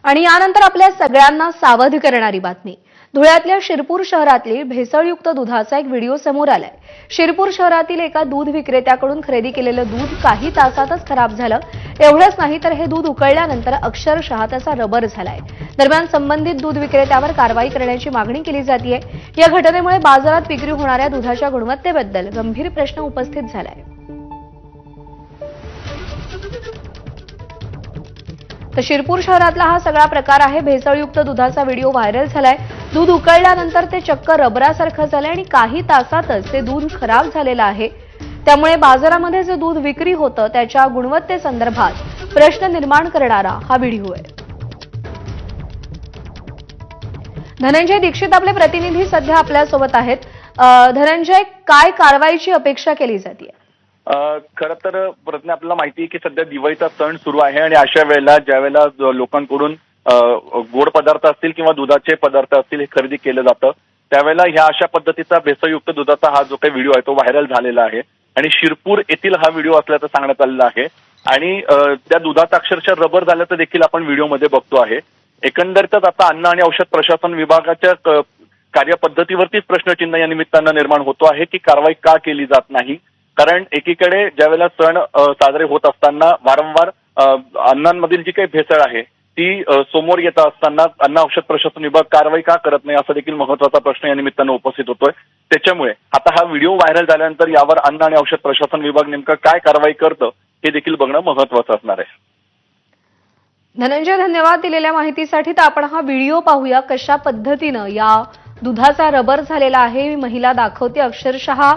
आणि यानंतर आपल्या सगळ्यांना सावध करणारी बातमी। धुळ्यातल्या शिरपूर शहरातली भेसळयुक्त दुधाचा एक व्हिडिओ समोर आलाय। शिरपूर शहरातील एका दूध विक्रेत्याकडून खरेदी केलेलं दूध काही तासातच खराब झालं। एवढंच नाही तर हे दूध उकळल्यानंतर अक्षरशः त्याचा रबर झालाय। दरम्यान संबंधित दूध विक्रेत्यावर कारवाई करण्याची मागणी केली जातेय। या घटनेमुळे बाजारात विक्री होणाऱ्या दुधाच्या गुणवत्तेबद्दल गंभीर प्रश्न उपस्थित झालाय। तर शिरपूर शहरातला हा सगळा प्रकार आहे। भेसळयुक्त दुधाचा व्हिडिओ व्हायरल झालाय। दूध उकळल्यानंतर ते चक्क रबरासारखं झालंय आणि काही तासातच ते दूध खराब झालेलं आहे। त्यामुळे बाजारामध्ये जे दूध विक्री होतं त्याच्या गुणवत्तेसंदर्भात प्रश्न निर्माण करणारा हा व्हिडिओ आहे। धनंजय दीक्षित आपले प्रतिनिधी सध्या आपल्यासोबत आहेत। धनंजय, काय कारवाईची अपेक्षा केली जाते? खरं तर प्रश्न आपल्याला माहिती आहे की सध्या दिवाळीचा सण सुरू आहे आणि अशा वेळेला ज्यावेळेला लोकांकडून गोड पदार्थ असतील किंवा दुधाचे पदार्थ असतील हे खरेदी केलं जातं, त्यावेळेला ह्या अशा पद्धतीचा भेसळयुक्त दुधाचा हा जो काही व्हिडिओ आहे तो व्हायरल झालेला आहे आणि शिरपूर येथील हा व्हिडिओ असल्याचं सांगण्यात आलेलं आहे आणि त्या दुधाचा अक्षरशः रबर झाल्याचं देखील आपण व्हिडिओमध्ये बघतो आहे। एकंदरीतच आता अन्न आणि औषध प्रशासन विभागाच्या कार्यपद्धतीवरतीच प्रश्नचिन्ह या निमित्तानं निर्माण होतो आहे की कारवाई का केली जात नाही। कारण एकीकडे ज्यावेळेला सण साजरे होत असताना वारंवार अन्नांमधील जी काही भेसळ आहे ती समोर येत असताना अन्न औषध प्रशासन विभाग कारवाई का करत नाही असा देखील महत्त्वाचा प्रश्न या निमित्तानं उपस्थित होतोय। त्याच्यामुळे आता हा व्हिडिओ व्हायरल झाल्यानंतर यावर अन्न आणि औषध प्रशासन विभाग नेमकं काय कारवाई करतं हे देखील बघणं महत्त्वाचं असणार आहे। धनंजय, धन्यवाद दिलेल्या माहितीसाठी। तर आपण हा व्हिडिओ पाहूया कशा पद्धतीनं या दुधाचा रबर झालेला आहे। महिला दाखवते अक्षरशः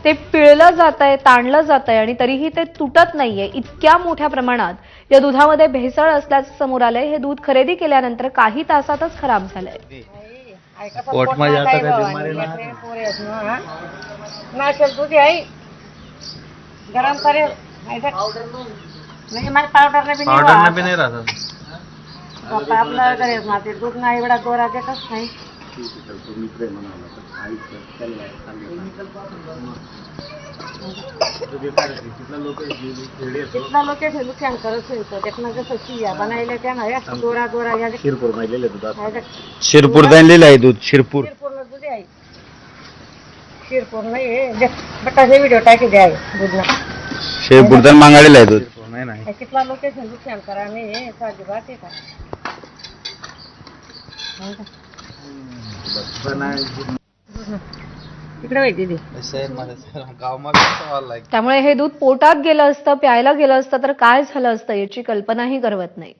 ते पिळलं जातंय, ताणलं जातंय आणि तरीही ते तुटत नाहीये। इतक्या मोठ्या प्रमाणात या दुधामध्ये भेसळ असल्याचं समोर आलंय। हे दूध खरेदी केल्यानंतर काही तासातच खराब झालंय। गरम करे नहीं हमारे पाउडर में भी नहीं रहा था। आपला करेस ना ते दूध ना एवढा दोरा देतच नाही। कितना लोग नुकसान करत होतं देखना कसं सिया बनायला त्या ना दोरा दोरा या शिरपूर माहिलेले दूध शिरपूर आणलेलं आहे दूध शिरपूर दूध आहे शिरपूर नाही बटा हे व्हिडिओ टाकी द्या दूध ना शिरपूर मागायला आहे दूध नाही कितना लोकेशन नुकसान करा नाही साधी बात आहे का इकडे माहिती दे त्यामुळे हे दूध पोटात गेलं असतं, प्यायला गेलं असतं तर काय झालं असतं याची कल्पनाही करवत नाही।